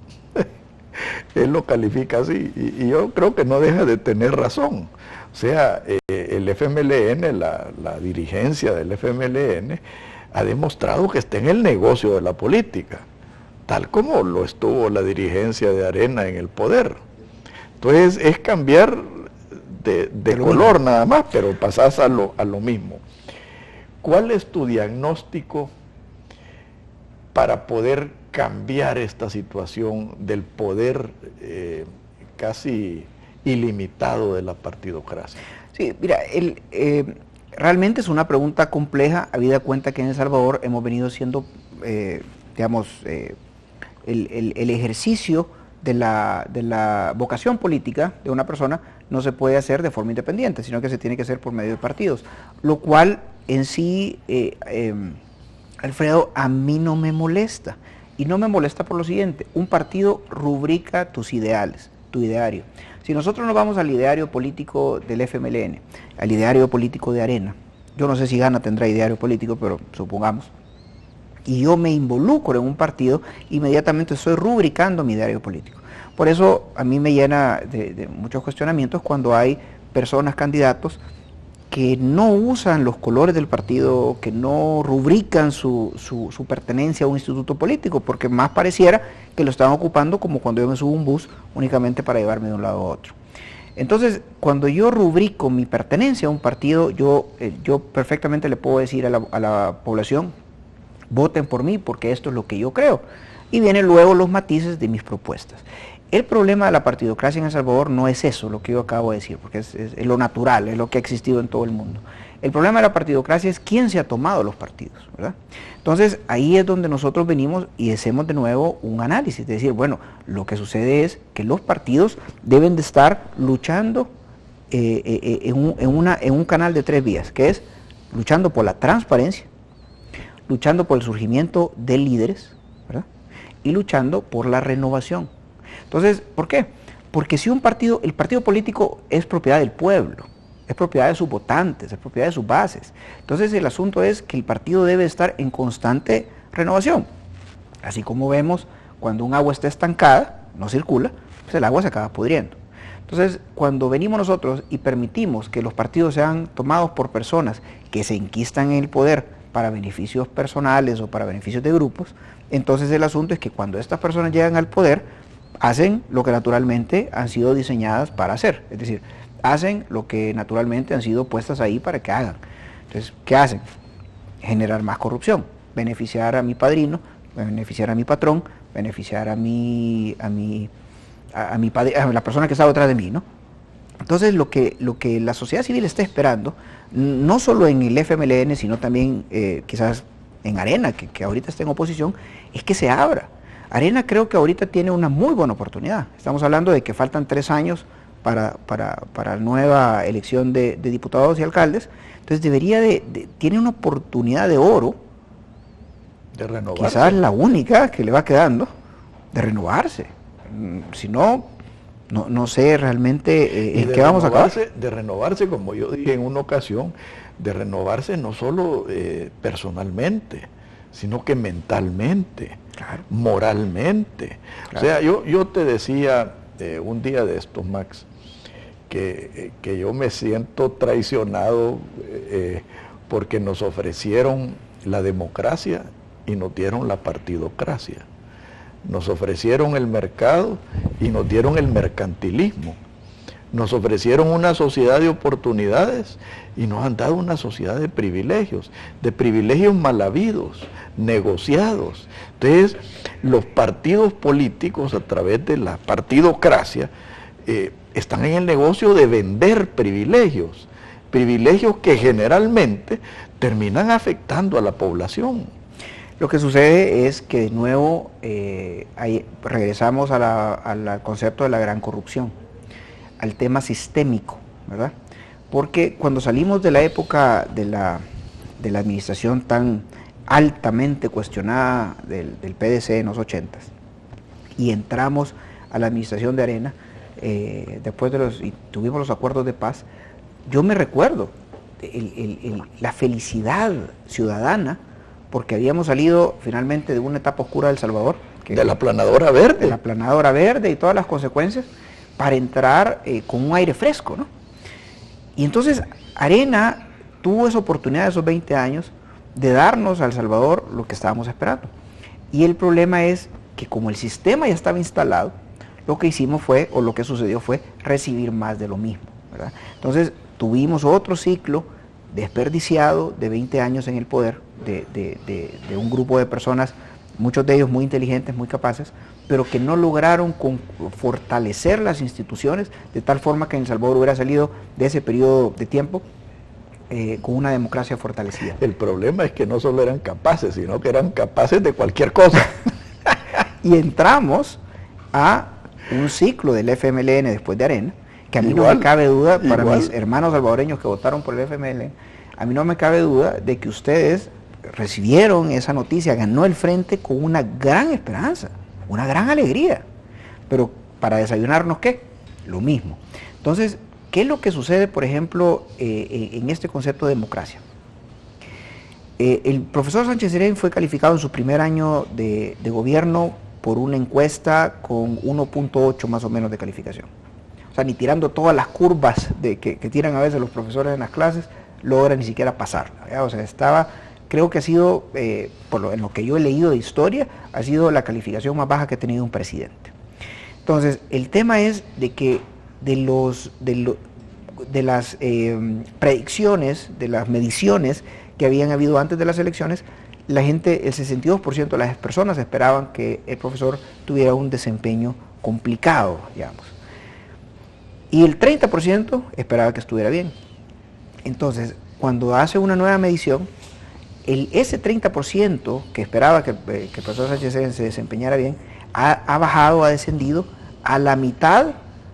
Él lo califica así, y yo creo que no deja de tener razón. O sea, el FMLN, la dirigencia del FMLN, ha demostrado que está en el negocio de la política, tal como lo estuvo la dirigencia de Arena en el poder. Entonces es cambiar de color nada más, pero pasás a lo mismo. ¿Cuál es tu diagnóstico para poder cambiar esta situación del poder casi ilimitado de la partidocracia? Sí, mira, realmente es una pregunta compleja, habida cuenta que en El Salvador hemos venido siendo, digamos, el ejercicio de la vocación política de una persona no se puede hacer de forma independiente, sino que se tiene que hacer por medio de partidos, lo cual en sí, Alfredo, a mí no me molesta, y no me molesta por lo siguiente: un partido rubrica tus ideales, tu ideario. Si nosotros nos vamos al ideario político del FMLN, al ideario político de Arena, yo no sé si Gana tendrá ideario político, pero supongamos, y yo me involucro en un partido, inmediatamente estoy rubricando mi ideario político. Por eso a mí me llena de muchos cuestionamientos cuando hay personas, candidatos, que no usan los colores del partido, que no rubrican su pertenencia a un instituto político, porque más pareciera que lo están ocupando como cuando yo me subo a un bus únicamente para llevarme de un lado a otro. Entonces, cuando yo rubrico mi pertenencia a un partido, yo perfectamente le puedo decir a la población: voten por mí porque esto es lo que yo creo. Y vienen luego los matices de mis propuestas. El problema de la partidocracia en El Salvador no es eso, lo que yo acabo de decir, porque es lo natural, es lo que ha existido en todo el mundo. El problema de la partidocracia es quién se ha tomado los partidos, ¿verdad? Entonces, ahí es donde nosotros venimos y hacemos de nuevo un análisis, de decir, bueno, lo que sucede es que los partidos deben de estar luchando en un canal de 3 vías, que es luchando por la transparencia, luchando por el surgimiento de líderes, ¿verdad? Y luchando por la renovación. Entonces, ¿por qué? Porque si el partido político es propiedad del pueblo, es propiedad de sus votantes, es propiedad de sus bases. Entonces el asunto es que el partido debe estar en constante renovación. Así como vemos, cuando un agua está estancada, no circula, pues el agua se acaba pudriendo. Entonces, cuando venimos nosotros y permitimos que los partidos sean tomados por personas que se enquistan en el poder para beneficios personales o para beneficios de grupos, entonces el asunto es que cuando estas personas llegan al poder, hacen lo que naturalmente han sido diseñadas para hacer, es decir, hacen lo que naturalmente han sido puestas ahí para que hagan. Entonces, ¿qué hacen? Generar más corrupción, beneficiar a mi padrino, beneficiar a mi patrón, beneficiar a la persona que está detrás de mí, ¿no? Entonces, lo que la sociedad civil está esperando, no solo en el FMLN, sino también quizás en Arena, que ahorita está en oposición, es que se abra. Arena creo que ahorita tiene una muy buena oportunidad. Estamos hablando de que faltan 3 años para la nueva elección de diputados y alcaldes. Entonces tiene una oportunidad de oro, de renovarse. Quizás la única que le va quedando, de renovarse. Si no, no sé realmente en qué vamos a acabar. De renovarse, como yo dije en una ocasión, de renovarse no solo personalmente, sino que mentalmente, claro, moralmente. Claro. O sea, yo te decía un día de estos, Max, que yo me siento traicionado porque nos ofrecieron la democracia y nos dieron la partidocracia. Nos ofrecieron el mercado y nos dieron el mercantilismo. Nos ofrecieron una sociedad de oportunidades y nos han dado una sociedad de privilegios mal habidos, negociados. Entonces, los partidos políticos, a través de la partidocracia, están en el negocio de vender privilegios que generalmente terminan afectando a la población. Lo que sucede es que de nuevo regresamos al concepto de la gran corrupción, al tema sistémico, ¿verdad? Porque cuando salimos de la época de la administración tan altamente cuestionada del PDC en los 80s, y entramos a la administración de Arena, después y tuvimos los acuerdos de paz. Yo me recuerdo la felicidad ciudadana, porque habíamos salido finalmente de una etapa oscura de El Salvador, de la aplanadora verde. De la aplanadora verde y todas las consecuencias, para entrar con un aire fresco, ¿no? Y entonces Arena tuvo esa oportunidad, esos 20 años, de darnos a El Salvador lo que estábamos esperando. Y el problema es que como el sistema ya estaba instalado, lo que hicimos fue, o lo que sucedió fue, recibir más de lo mismo, ¿verdad? Entonces tuvimos otro ciclo desperdiciado de 20 años en el poder, de un grupo de personas, muchos de ellos muy inteligentes, muy capaces, pero que no lograron fortalecer las instituciones de tal forma que en El Salvador hubiera salido de ese periodo de tiempo con una democracia fortalecida. El problema es que no solo eran capaces, sino que eran capaces de cualquier cosa. Y entramos a un ciclo del FMLN después de Arena, que a mí no me cabe duda, para mis hermanos salvadoreños que votaron por el FMLN, a mí no me cabe duda de que ustedes recibieron esa noticia, ganó el frente con una gran esperanza, una gran alegría, pero para desayunarnos, ¿qué? Lo mismo. Entonces, ¿qué es lo que sucede, por ejemplo, en este concepto de democracia? El profesor Sánchez Serén fue calificado en su primer año de gobierno por una encuesta con 1.8 más o menos de calificación. O sea, ni tirando todas las curvas que tiran a veces los profesores en las clases, logra ni siquiera pasarla, ¿verdad? O sea, creo que ha sido, en lo que yo he leído de historia, ha sido la calificación más baja que ha tenido un presidente. Entonces, el tema es de que de las predicciones, de las mediciones que habían habido antes de las elecciones, la gente, el 62% de las personas esperaban que el profesor tuviera un desempeño complicado, digamos. Y el 30% esperaba que estuviera bien. Entonces, cuando hace una nueva medición, ese 30% que esperaba que el profesor Sánchez Serén se desempeñara bien, ha bajado, ha descendido a la mitad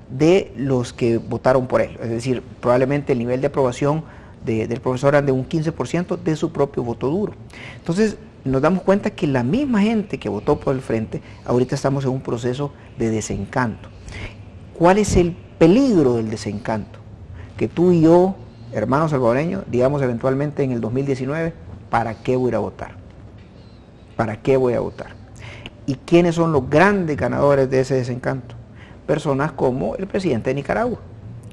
de los que votaron por él. Es decir, probablemente el nivel de aprobación del profesor ande un 15% de su propio voto duro. Entonces, nos damos cuenta que la misma gente que votó por el frente, ahorita estamos en un proceso de desencanto. ¿Cuál es el peligro del desencanto? Que tú y yo, hermanos salvadoreños, digamos eventualmente en el 2019, ¿para qué voy a ir a votar? ¿Para qué voy a votar? ¿Y quiénes son los grandes ganadores de ese desencanto? Personas como el presidente de Nicaragua,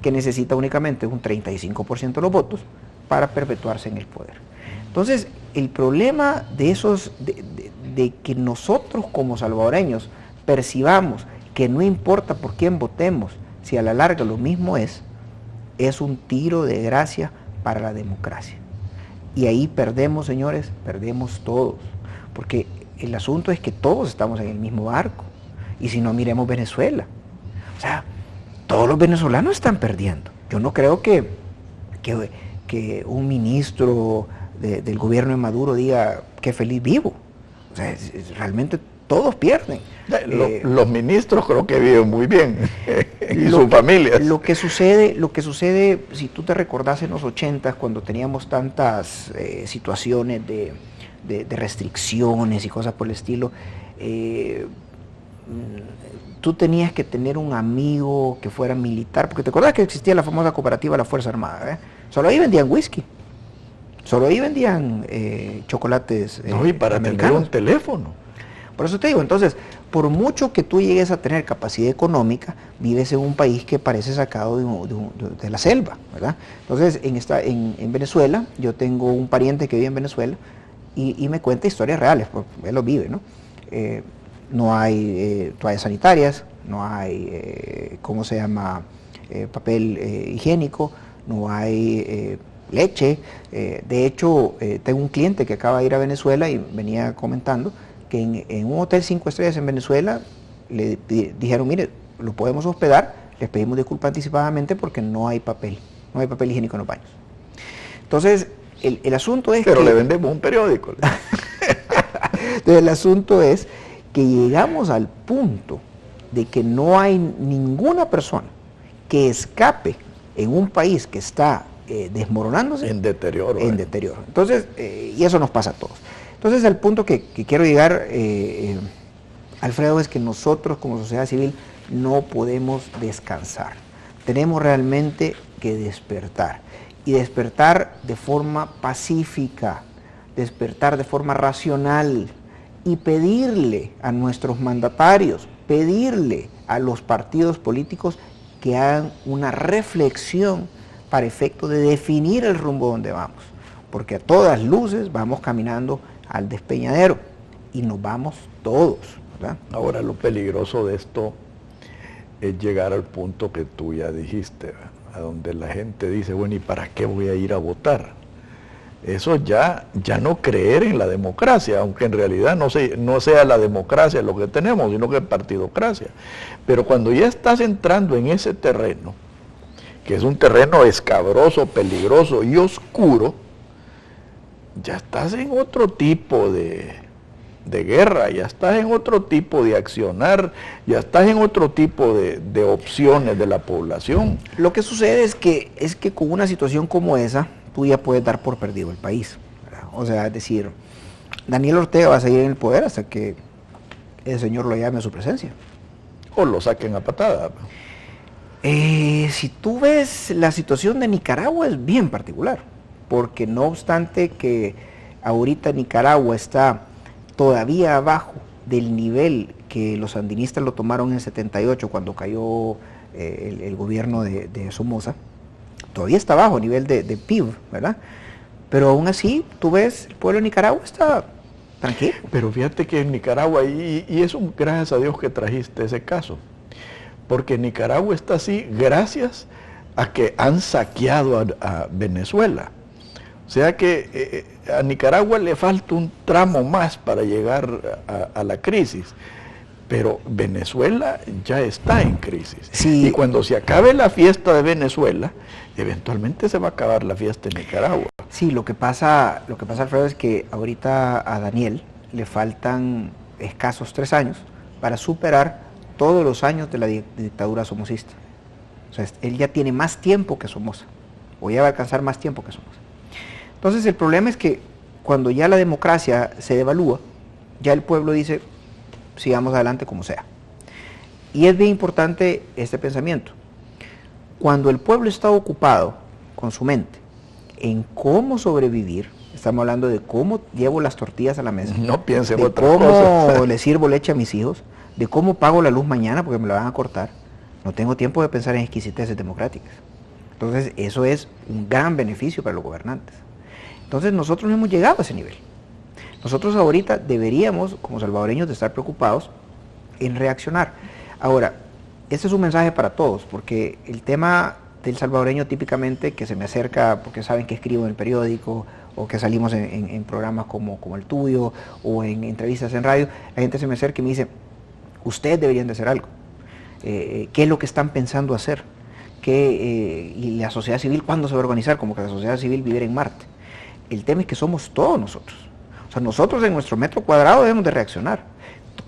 que necesita únicamente un 35% de los votos para perpetuarse en el poder. Entonces, el problema de que nosotros como salvadoreños percibamos que no importa por quién votemos, si a la larga lo mismo es un tiro de gracia para la democracia. Y ahí perdemos, señores, perdemos todos, porque el asunto es que todos estamos en el mismo barco, y si no, miremos Venezuela. O sea, todos los venezolanos están perdiendo. Yo no creo que un ministro del gobierno de Maduro diga qué feliz vivo. O sea, realmente todos pierden. Los ministros creo que viven muy bien y sus familias. Lo que sucede, si tú te recordás en los 80s, cuando teníamos tantas situaciones de restricciones y cosas por el estilo, tú tenías que tener un amigo que fuera militar, porque te acordás que existía la famosa cooperativa de la Fuerza Armada, ¿eh? Solo ahí vendían whisky, solo ahí vendían chocolates no, y para americanos. tener un teléfono. Por eso te digo, entonces, por mucho que tú llegues a tener capacidad económica, vives en un país que parece sacado de la selva, ¿verdad? Entonces, en Venezuela, yo tengo un pariente que vive en Venezuela y me cuenta historias reales, porque él lo vive, ¿no? No hay toallas sanitarias, no hay, papel higiénico, no hay leche. De hecho, tengo un cliente que acaba de ir a Venezuela y venía comentando que en un hotel 5 estrellas en Venezuela le dijeron, mire, lo podemos hospedar, les pedimos disculpas anticipadamente porque no hay papel higiénico en los baños. Entonces, el asunto es Pero le vendemos un periódico. Entonces, el asunto es que llegamos al punto de que no hay ninguna persona que escape en un país que está desmoronándose. En deterioro. Entonces, y eso nos pasa a todos. Entonces el punto que quiero llegar, Alfredo, es que nosotros como sociedad civil no podemos descansar. Tenemos realmente que despertar, y despertar de forma pacífica, despertar de forma racional, y pedirle a nuestros mandatarios, pedirle a los partidos políticos que hagan una reflexión para efecto de definir el rumbo donde vamos, porque a todas luces vamos caminando al despeñadero y nos vamos todos, ¿verdad? Ahora, lo peligroso de esto es llegar al punto que tú ya dijiste, ¿verdad? A donde la gente dice, bueno, ¿y para qué voy a ir a votar? Eso ya no creer en la democracia, aunque en realidad no sea la democracia lo que tenemos, sino que es partidocracia. Pero cuando ya estás entrando en ese terreno, que es un terreno escabroso, peligroso y oscuro, ya estás en otro tipo de guerra, ya estás en otro tipo de accionar, ya estás en otro tipo de opciones de la población. Lo que sucede es que con una situación como esa, tú ya puedes dar por perdido el país, ¿verdad? O sea, es decir, Daniel Ortega va a seguir en el poder hasta que el señor lo llame a su presencia. O lo saquen a patada. Si tú ves, la situación de Nicaragua es bien particular, porque no obstante que ahorita Nicaragua está todavía abajo del nivel que los sandinistas lo tomaron en el 78 cuando cayó el gobierno de Somoza, todavía está abajo a nivel de PIB, ¿verdad? Pero aún así, tú ves, el pueblo de Nicaragua está tranquilo. Pero fíjate que en Nicaragua, y eso gracias a Dios que trajiste ese caso, porque Nicaragua está así gracias a que han saqueado a Venezuela. O sea que a Nicaragua le falta un tramo más para llegar a la crisis, pero Venezuela ya está en crisis. Sí. Y cuando se acabe la fiesta de Venezuela, eventualmente se va a acabar la fiesta en Nicaragua. Sí, lo que pasa, Alfredo, es que ahorita a Daniel le faltan escasos 3 años para superar todos los años de la dictadura somocista. O sea, él ya tiene más tiempo que Somoza, o ya va a alcanzar más tiempo que Somoza. Entonces el problema es que cuando ya la democracia se devalúa, ya el pueblo dice, sigamos adelante como sea. Y es bien importante este pensamiento. Cuando el pueblo está ocupado con su mente en cómo sobrevivir, estamos hablando de cómo llevo las tortillas a la mesa, no piense en de otra cómo cosa. le sirvo leche a mis hijos, de cómo pago la luz mañana porque me la van a cortar, no tengo tiempo de pensar en exquisiteces democráticas. Entonces eso es un gran beneficio para los gobernantes. Entonces nosotros no hemos llegado a ese nivel. Nosotros ahorita deberíamos, como salvadoreños, de estar preocupados en reaccionar. Ahora, este es un mensaje para todos, porque el tema del salvadoreño típicamente que se me acerca, porque saben que escribo en el periódico, o que salimos en programas como el tuyo, o en entrevistas en radio, la gente se me acerca y me dice, ustedes deberían de hacer algo. ¿Qué es lo que están pensando hacer? Y la sociedad civil, ¿cuándo se va a organizar? Como que la sociedad civil viviera en Marte. El tema es que somos todos nosotros. O sea, nosotros en nuestro metro cuadrado debemos de reaccionar.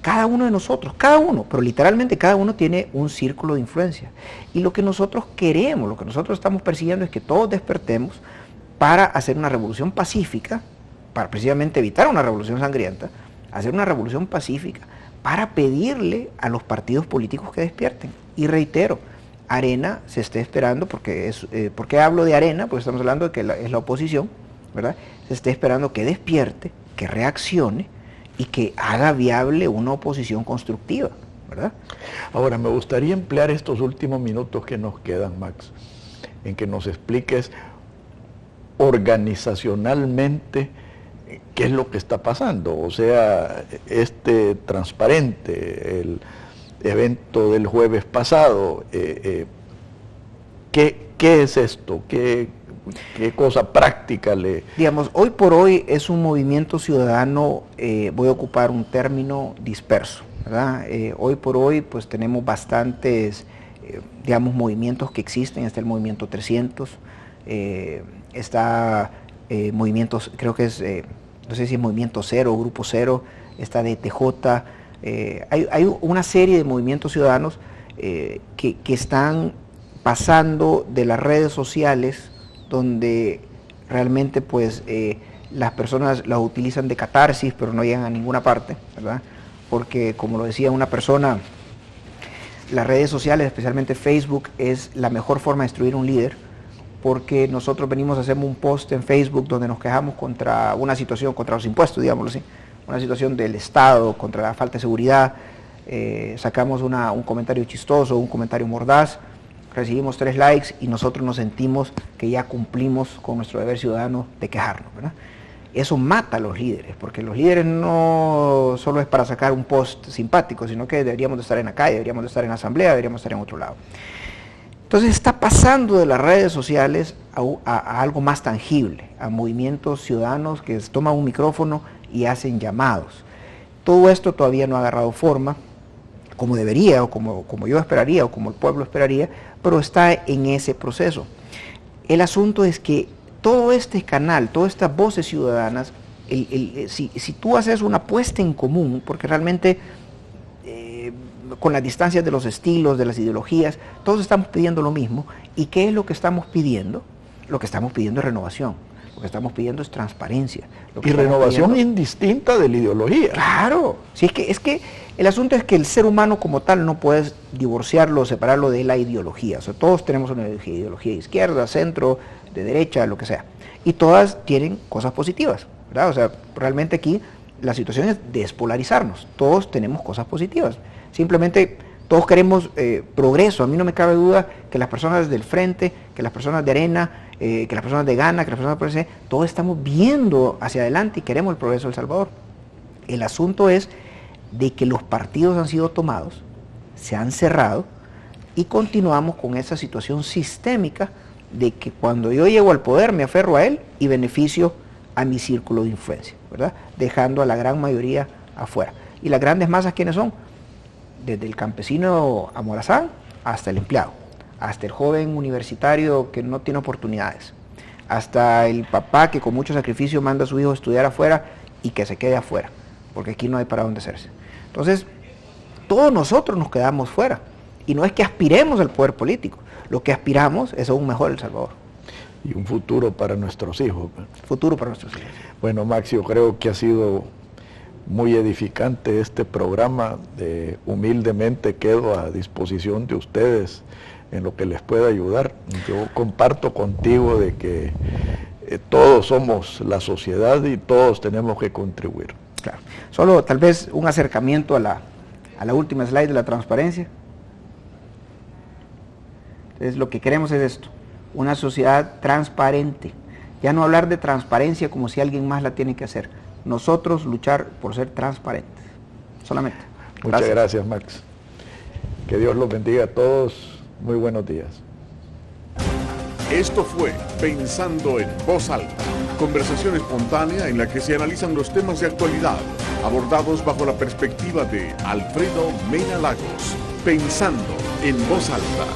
Cada uno de nosotros, cada uno, pero literalmente cada uno tiene un círculo de influencia. Y lo que nosotros queremos, lo que nosotros estamos persiguiendo es que todos despertemos para hacer una revolución pacífica, para precisamente evitar una revolución sangrienta, hacer una revolución pacífica, para pedirle a los partidos políticos que despierten. Y reitero, Arena se está esperando, ¿por qué hablo de Arena? Porque estamos hablando de que es la oposición, ¿verdad? Se está esperando que despierte, que reaccione y que haga viable una oposición constructiva, ¿verdad? Ahora, me gustaría emplear estos últimos minutos que nos quedan, Max, en que nos expliques organizacionalmente qué es lo que está pasando. O sea, transparente, el evento del jueves pasado, ¿qué es esto? ¿Qué cosa práctica le...? Digamos, hoy por hoy es un movimiento ciudadano, voy a ocupar un término disperso, ¿verdad? Hoy por hoy pues tenemos bastantes, digamos, movimientos que existen. Está el movimiento 300, está movimientos, creo que es, no sé si es movimiento 0 o grupo 0, está DTJ, hay una serie de movimientos ciudadanos que están pasando de las redes sociales, donde realmente pues las personas las utilizan de catarsis, pero no llegan a ninguna parte, ¿verdad? Porque, como lo decía una persona, las redes sociales, especialmente Facebook, es la mejor forma de destruir un líder, porque nosotros venimos a hacer un post en Facebook donde nos quejamos contra una situación, contra los impuestos, digámoslo así, una situación del Estado, contra la falta de seguridad, sacamos un comentario chistoso, un comentario mordaz, recibimos 3 likes y nosotros nos sentimos que ya cumplimos con nuestro deber ciudadano de quejarnos, ¿verdad? Eso mata a los líderes, porque los líderes no solo es para sacar un post simpático, sino que deberíamos de estar en la calle, deberíamos de estar en la asamblea, deberíamos estar en otro lado. Entonces está pasando de las redes sociales a algo más tangible, a movimientos ciudadanos que toman un micrófono y hacen llamados. Todo esto todavía no ha agarrado forma, como debería, o como yo esperaría, o como el pueblo esperaría, pero está en ese proceso. El asunto es que todo este canal, todas estas voces ciudadanas, si tú haces una puesta en común, porque realmente con las distancias de los estilos, de las ideologías, todos estamos pidiendo lo mismo. ¿Y qué es lo que estamos pidiendo? Lo que estamos pidiendo es renovación, lo que estamos pidiendo es transparencia. Y renovación indistinta de la ideología. Claro, sí, es que el asunto es que el ser humano como tal no puedes divorciarlo, separarlo de la ideología. O sea, todos tenemos una ideología de izquierda, centro, de derecha, lo que sea. Y todas tienen cosas positivas, ¿verdad? O sea, realmente aquí la situación es despolarizarnos. Todos tenemos cosas positivas. Simplemente todos queremos progreso. A mí no me cabe duda que las personas del Frente, que las personas de Arena, que las personas de Gana, que las personas del PSC, todos estamos viendo hacia adelante y queremos el progreso de El Salvador. El asunto es de que los partidos han sido tomados, se han cerrado y continuamos con esa situación sistémica de que cuando yo llego al poder me aferro a él y beneficio a mi círculo de influencia, ¿verdad? Dejando a la gran mayoría afuera. ¿Y las grandes masas quiénes son? Desde el campesino amorazán hasta el empleado, hasta el joven universitario que no tiene oportunidades, hasta el papá que con mucho sacrificio manda a su hijo a estudiar afuera y que se quede afuera, porque aquí no hay para dónde hacerse. Entonces, todos nosotros nos quedamos fuera, y no es que aspiremos al poder político, lo que aspiramos es a un mejor El Salvador. Y un futuro para nuestros hijos. Futuro para nuestros hijos. Bueno, Max, yo creo que ha sido muy edificante este programa. Humildemente quedo a disposición de ustedes en lo que les pueda ayudar. Yo comparto contigo de que todos somos la sociedad y todos tenemos que contribuir. Claro. Solo tal vez un acercamiento a la última slide de la transparencia. Entonces lo que queremos es esto, una sociedad transparente. Ya no hablar de transparencia como si alguien más la tiene que hacer. Nosotros luchar por ser transparentes, solamente. Muchas gracias, Max. Que Dios los bendiga a todos. Muy buenos días. Esto fue Pensando en Voz Alta, conversación espontánea en la que se analizan los temas de actualidad, abordados bajo la perspectiva de Alfredo Mena Lagos. Pensando en Voz Alta.